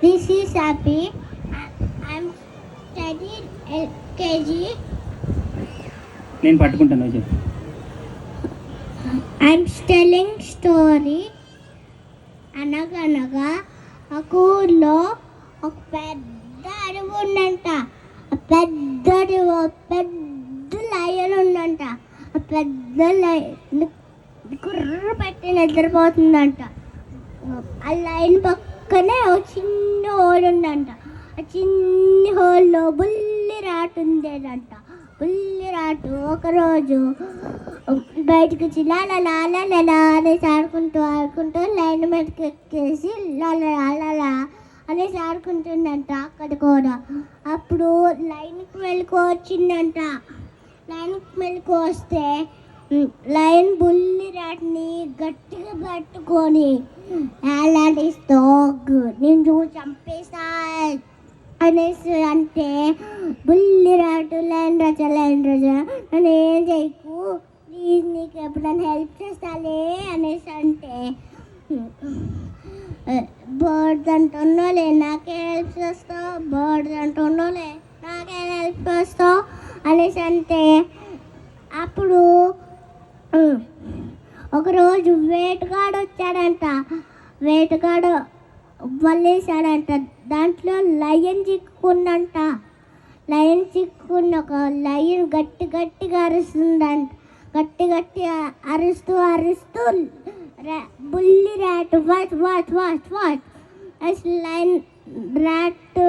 This is Abhi. I'm studying LKG. నేను పట్టుకుంటాను చెప్పు. I'm telling story. అనగనగా ఒక ఊర్లో ఒక పెద్ద అడవి ఉందంట. పెద్ద లయన్ ఉందంట. ఆ పెద్ద లయన్ కుర్ర పెట్టి నిద్రపోతుందంట. ఆ లైన్ పక్కనే ఒక చిన్న హోల్ ఉందంట. ఆ చిన్న హోల్లో బుల్లి రాటు ఉండేదంట. బుల్లి రాటు ఒకరోజు బయటకు వచ్చి లాలా అనేసి ఆడుకుంటూ లైన్ మీదకి ఎక్కేసి లాలా అనేసి ఆడుకుంటుందంట అక్కడ కూడా. అప్పుడు లైన్కి వెళ్ళుకొచ్చిందంట. లైన్కి వెళ్ళుకొస్తే లైన్ బుల్లి రాట్ని గట్టిగా పట్టుకొని ఏలాడిస్తూ నేను చంపేస్తా అనేసి అంటే, బుల్లి రాటు లైన్ రాజా నన్ను ఏం చేయకు ప్లీజ్, నీకు ఎప్పుడైనా హెల్ప్ చేస్తాలే అనేసి అంటే, బర్డ్స్ అంటున్నాలే నాకే హెల్ప్ చేస్తావు, బర్డ్స్ అంటున్నాలే నాకే హెల్ప్ చేస్తావు అనేసి అంటే, అప్పుడు ఒకరోజు వేటగాడు వచ్చాడంట. వేటగాడు వల్లేశాడంట. దాంట్లో లయన్ చిక్కుకుందంట. లయన్ చిక్కుకున్న ఒక లయన్ గట్టిగా అరుస్తుందంట. గట్టి అరుస్తూ బుల్లి ర్యాట్ వాచ్ లైన్ ర్యాట్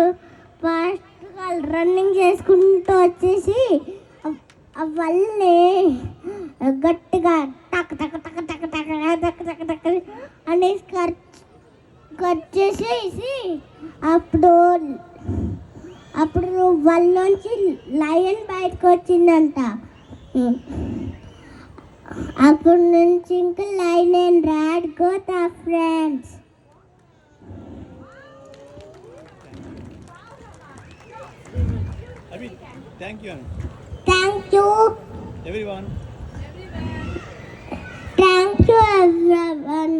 ఫాస్ట్గా రన్నింగ్ చేసుకుంటూ వచ్చేసి వల్ని గట్టిగా టక్ అనేసి కట్ చేసేసి అప్పుడు వాళ్ళలోంచి లయన్ బయటకు వచ్చిందంట. అప్పటి నుంచి ఇంకా lion and rat goat are friends. Thank you everyone. Thank you everyone.